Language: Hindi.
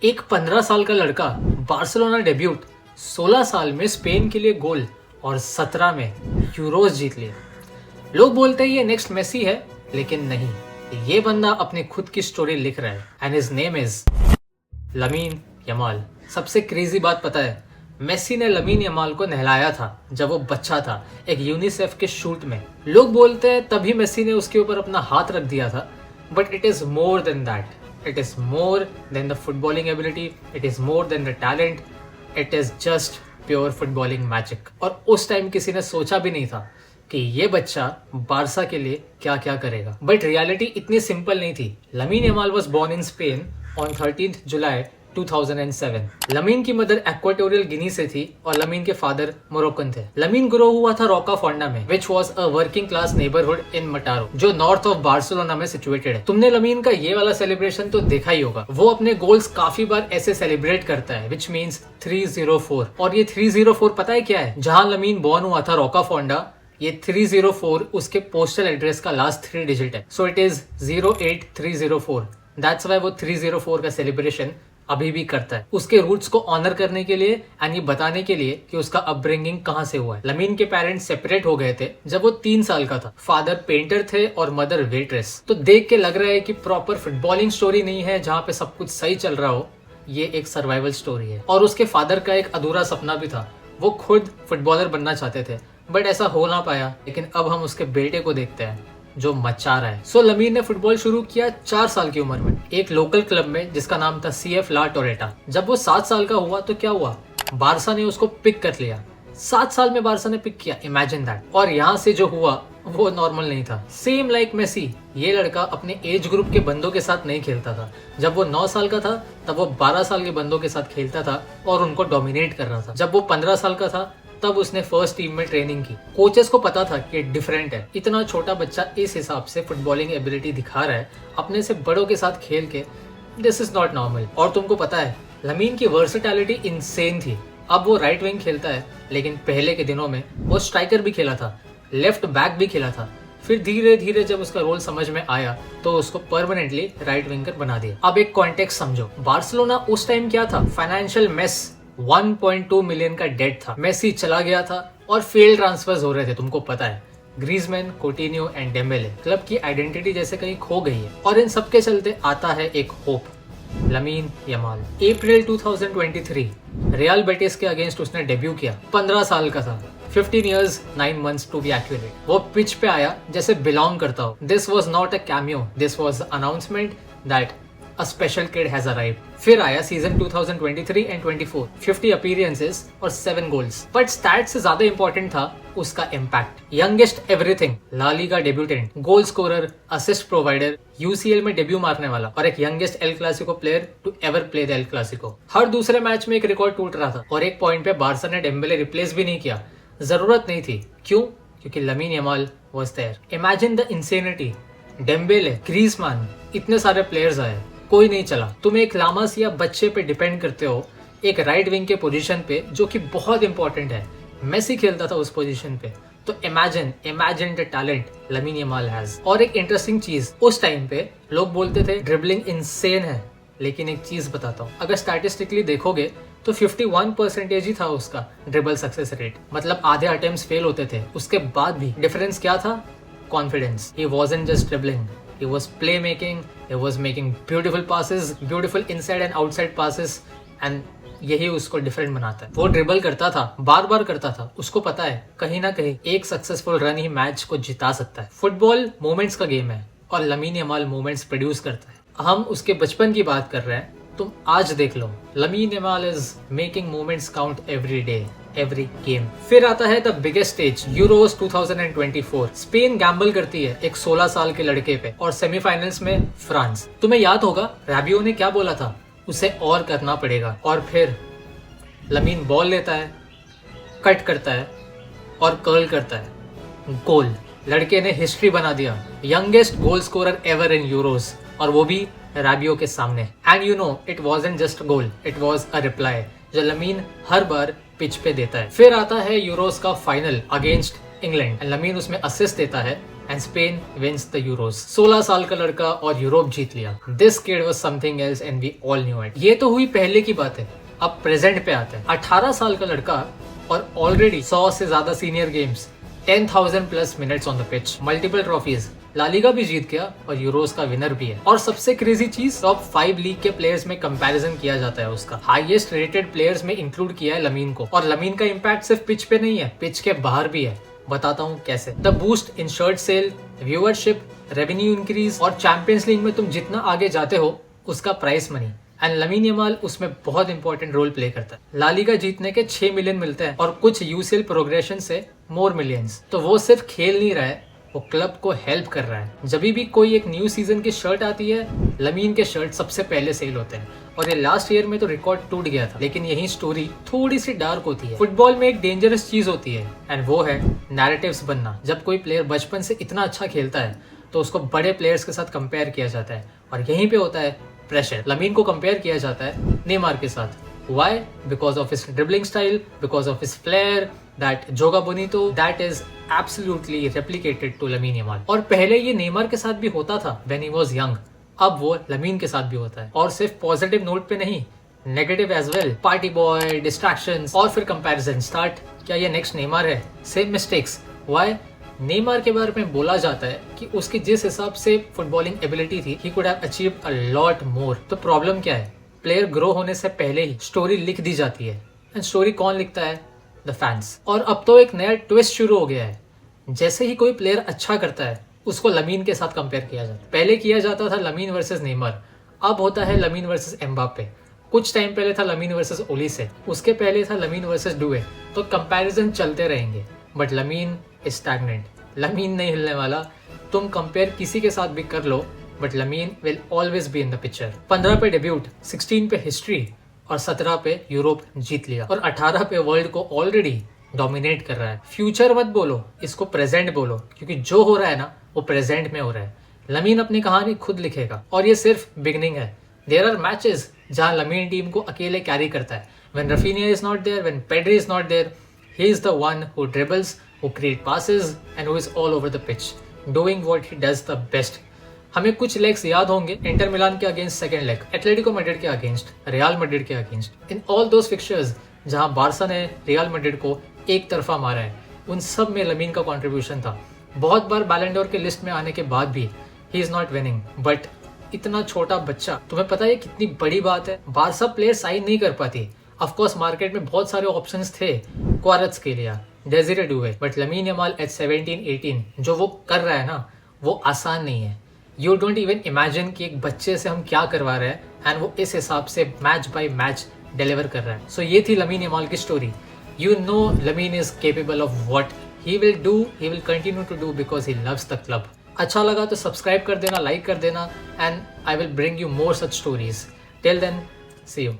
एक 15 साल का लड़का, बार्सिलोना डेब्यूट, 16 साल में स्पेन के लिए गोल और 17 में यूरोज जीत लिए। लोग बोलते हैं ये नेक्स्ट मेसी है, लेकिन नहीं, ये बंदा अपनी खुद की स्टोरी लिख रहा है and his name is Lamine Yamal. सबसे क्रेजी बात पता है, मेसी ने लमीन यमाल को नहलाया था जब वो बच्चा था, एक यूनिसेफ के शूट में। लोग बोलते हैं तभी मेसी ने उसके ऊपर अपना हाथ रख दिया था, but it is more than that. It is more than the footballing ability, it is more than the talent, it is just pure footballing magic। और उस टाइम किसी ने सोचा भी नहीं था कि ये बच्चा बारसा के लिए क्या क्या करेगा। बट रियलिटी इतनी सिंपल नहीं थी। Lamine Yamal was born in Spain on 13th July 2007। Lamine की मदर इक्वाटोरियल गिनी से थी और लमीन के फादर मोरक्कन थे। लमीन ग्रो हुआ था रोका फोंडा में, which was a working class neighbourhood in Mataro, जो नॉर्थ ऑफ बार्सिलोना में सिचुएटेड है। तुमने लमीन का ये वाला सेलिब्रेशन तो देखा ही होगा। वो अपने गोल्स काफी बार ऐसे सेलिब्रेट करता है, विच मीन्स 304। और ये 304 पता है क्या है? जहां लमीन बॉर्न हुआ था रोका फोंडा, ये 304 उसके पोस्टल एड्रेस का लास्ट 3 डिजिट है। So it is 08304। That's why वो 304 का सेलिब्रेशन अभी भी करता है, उसके रूट्स को ऑनर करने के लिए एंड ये बताने के लिए कि उसका अपब्रिंगिंग कहाँ से हुआ है। लमीन के पेरेंट्स सेपरेट हो गए थे जब वो 3 साल का था। फादर पेंटर थे और मदर वेट्रेस। तो देख के लग रहा है कि प्रॉपर फुटबॉलिंग स्टोरी नहीं है जहाँ पे सब कुछ सही चल रहा हो, ये एक सर्वाइवल स्टोरी है। और उसके फादर का एक अधूरा सपना भी था, वो खुद फुटबॉलर बनना चाहते थे, बट ऐसा हो ना पाया। लेकिन अब हम उसके बेटे को देखते हैं जो मचा रहा है। सो लमीन ने फुटबॉल शुरू किया 4 साल की उम्र में, एक लोकल क्लब में जिसका नाम था CF ला टोरेटा। जब वो 7 साल का हुआ तो क्या हुआ, बारसा ने उसको पिक कर लिया। 7 साल में बारसा ने पिक किया, इमेजिन दैट। और यहाँ से जो हुआ वो नॉर्मल नहीं था। सेम लाइक मेसी, ये लड़का अपने एज ग्रुप के बंदों के साथ नहीं खेलता था। जब वो 9 साल का था तब वो 12 साल के बंदों के साथ खेलता था और उनको डोमिनेट कर रहा था। जब वो 15 साल का था तब उसने फर्स्ट टीम में ट्रेनिंग की। कोचेस को पता था कि डिफरेंट है, इतना छोटा बच्चा इस हिसाब से फुटबॉलिंग एबिलिटी दिखा रहा है अपने से बड़ों के साथ खेल के, दिस इज नॉट नॉर्मल। और तुमको पता है लमीन की वर्सेटैलिटी इनसेन थी। अब वो राइट विंग खेलता है, लेकिन पहले के दिनों में वो स्ट्राइकर भी खेला था, लेफ्ट बैक भी खेला था। फिर धीरे धीरे जब उसका रोल समझ में आया तो उसको परमानेंटली राइट विंगर बना दिया। अब एक कॉन्टेक्स्ट समझो, बार्सिलोना उस टाइम क्या था, फाइनेंशियल मेस, 1.2 मिलियन का डेट था। मेसी चला गया था और फेल ट्रांसफर्स हो रहे थे, तुमको पता है। ग्रीजमैन, कोटिन्यो एंड डेम्बेले, क्लब की आइडेंटिटी जैसे कहीं खो गई है। और इन सब के चलते आता है एक hope, Lamine Yamal. April 2023 Real Betis के अगेंस्ट उसने डेब्यू किया। 15 साल का था, 15 years 9 months to be accurate. वो पिच पे आया जैसे बिलोंग करता हो। This was not a cameo, this was announcement that A special kid has arrived। फिर आया सीजन 2023 एंड 24, 50 अपीयरेंसेस और 7 गोल्स। बट स्टैट से ज्यादा इंपॉर्टेंट था उसका impact. Youngest everything, La Liga debutant, goal scorer, assist provider, UCL में डेब्यू मारने वाला और एक youngest El Clasico player to ever play the El Clasico. हर दूसरे मैच में एक रिकॉर्ड टूट रहा था और एक पॉइंट पे बारसा ने डेम्बेले रिप्लेस भी नहीं किया। जरूरत नहीं थी, क्यों? क्योंकि Lamine Yamal was there. Imagine the insanity, Dembele, Griezmann, इतने सारे प्लेयर्स आए, कोई नहीं चला। तुम एक लामस या बच्चे पे डिपेंड करते हो एक राइट विंग के पोजीशन पे, जो कि बहुत इंपॉर्टेंट है। मेसी खेलता था उस पोजीशन पे। तो imagine the talent lamin Yamal has. और एक इंटरेस्टिंग चीज, उस टाइम पे लोग बोलते थे ड्रिबलिंग इनसेन है, लेकिन एक चीज बताता हूँ, अगर स्टैटिस्टिकली देखोगे तो 51% ही था उसका ड्रिबल सक्सेस रेट। मतलब आधे अटेम्प्ट्स फेल होते थे, उसके बाद भी डिफरेंस क्या था? Confidence. He wasn't just dribbling, he was playmaking, he was making beautiful passes, beautiful inside and outside passes, and यही उसको डिफरेंट बनाता है। वो ड्रिबल करता था, बार बार करता था। उसको पता है कहीं ना कहीं एक सक्सेसफुल रन ही मैच को जिता सकता है। फुटबॉल मोमेंट्स का गेम है और लमीन यमाल मोमेंट्स प्रोड्यूस करता है। हम उसके बचपन की बात कर रहे हैं, तुम आज देख लो, Lamine Yamal is making moments count every day, every game. फिर आता है the biggest stage, Euros 2024। Spain gamble करती है एक 16 साल के लड़के पे और सेमीफाइनल्स में फ्रांस। तुम्हें याद होगा राबियो ने क्या बोला था, उसे और करना पड़ेगा। और फिर लमीन बॉल लेता है, कट करता है और कर्ल करता है, गोल। लड़के ने हिस्ट्री बना दिया, youngest goal scorer ever in Euros, और वो भी राबियो के सामने। And you know it wasn't just goal, it was a reply जो लमीन हर बार पिच पे देता है। फिर आता है यूरोस का फाइनल अगेंस्ट इंग्लैंड, लमीन उसमें असिस्ट देता है and Spain wins the Euros. 16 साल का लड़का और यूरोप जीत लिया। This kid was something else and we all knew it. ये तो हुई पहले की बात है, अब प्रेजेंट पे आते हैं। 18 साल का लड़का और ऑलरेडी 100 से ज्यादा senior games, 10,000 plus minutes on the pitch, multiple trophies, La Liga भी जीत गया और यूरोस का विनर भी है। और सबसे क्रेजी चीज, टॉप 5 लीग के प्लेयर्स में कंपैरिजन किया जाता है उसका। हाईएस्ट रेटेड प्लेयर्स में इंक्लूड किया है लमीन को। और लमीन का इम्पैक्ट सिर्फ पिच पे नहीं है, पिच के बाहर भी है। बताता हूँ कैसे। The boost in shirt sale, viewership, revenue increase और चैंपियंस लीग में तुम जितना आगे जाते हो उसका price money, and Lamine Yamal उसमें बहुत इंपॉर्टेंट रोल प्ले करता है। ला लीगा जीतने के 6 मिलियन मिलते हैं और कुछ यूसीएल प्रोग्रेशन से मोर मिलियंस। तो वो सिर्फ खेल नहीं रहा है, वो क्लब को हेल्प कर रहा है। जब भी कोई एक न्यू सीजन की शर्ट आती है, लमीन के शर्ट सबसे पहले सेल होते हैं। और ये लास्ट ईयर में तो रिकॉर्ड टूट गया था, लेकिन यही स्टोरी थोड़ी सी डार्क होती है। फुटबॉल में एक डेंजरस चीज होती है एंड वो है नैरेटिव्स बनना। जब कोई प्लेयर बचपन से इतना अच्छा खेलता है तो उसको बड़े प्लेयर्स के साथ कंपेयर किया जाता है और यहीं पे होता है प्रेशर। लमीन को कंपेयर किया जाता है नेमार के साथ। Why? Because of his dribbling style, because of his flair, that joga bonito, that is absolutely replicated to Lamine Yamal. और पहले ये नेमार के साथ भी होता था when he was young. अब वो लमीन के साथ भी होता है, और सिर्फ पॉजिटिव नोट पे नहीं, negative as well. Party boy, distractions और फिर कंपैरिजन स्टार्ट। क्या ये नेक्स्ट नेमार है? Same mistakes. Why? नेमार के बारे में बोला जाता है कि उसकी जिस हिसाब से फुटबॉलिंग एबिलिटी थी, he could have achieved a lot more. तो प्रॉब्लम क्या है? प्लेयर ग्रो होने से पहले ही स्टोरी लिख दी जाती है, एंड स्टोरी कौन लिखता है? The fans. और अब तो एक नया ट्विस्ट शुरू हो गया है। जैसे ही कोई प्लेयर अच्छा करता है उसको लमीन के साथ कंपेयर किया जाता है। पहले किया जाता था लमीन वर्सेस नेमार, अब होता है लमीन वर्सेस एम्बापे। कुछ टाइम पहले था लमीन वर्सेस ओलिसे, उसके पहले था लमीन वर्सेस डुए। तो कंपैरिजन चलते रहेंगे, but lamin is stagnant. Lamin नहीं हिलने वाला। तुम कंपेयर किसी के साथ भी कर लो, but Lamine will always be in the picture. 15 पे डेब्यूट, 16 पे हिस्ट्री और 17 पे यूरोप जीत लिया और 18 पे वर्ल्ड को ऑलरेडी डोमिनेट कर रहा है। फ्यूचर मत बोलो, इसको प्रेजेंट बोलो, क्योंकि जो हो रहा है ना वो प्रेजेंट में हो रहा है। लमीन अपनी कहानी खुद लिखेगा और ये सिर्फ बिगनिंग है। देयर आर मैचेस जहां लमीन टीम को अकेले कैरी करता है। When Raphinha is not there, when Pedri is not there, he is the one who dribbles, who create passes and who is all over the pitch doing what he does the best. हमें कुछ लेग्स याद होंगे, इंटर मिलान के अगेंस्ट सेकंड लेग, एटलेटिको मैड्रिड के अगेंस्ट, रियल मैड्रिड के against. In all those fixtures जहां बार्सा ने रियल मैड्रिड को एक तरफा मारा है, उन सब में लमीन का कंट्रीब्यूशन था। बहुत बार बैलन डोर के लिस्ट में आने के बाद भी he is not winning, but इतना छोटा बच्चा, तुम्हें पता है कितनी बड़ी बात है? बार्सा प्लेयर साइन नहीं कर पाती। ऑफकोर्स मार्केट में बहुत सारे ऑप्शंस थे, क्वारत्स के लिए, Desire Doue, but Lamine Yamal at 17-18 जो वो कर रहा है ना, वो आसान नहीं है। यू डोंट इवन इमेजिन कि एक बच्चे से हम क्या करवा रहे हैं, एंड वो इस हिसाब से मैच बाय मैच डिलीवर कर रहा है। सो ये थी लमीन यमाल की story. You know Lamine is capable of what he will do, he will continue to do because he loves the club. अच्छा लगा तो सब्सक्राइब कर देना, लाइक कर देना, and I will bring you more such stories. Till then, see you.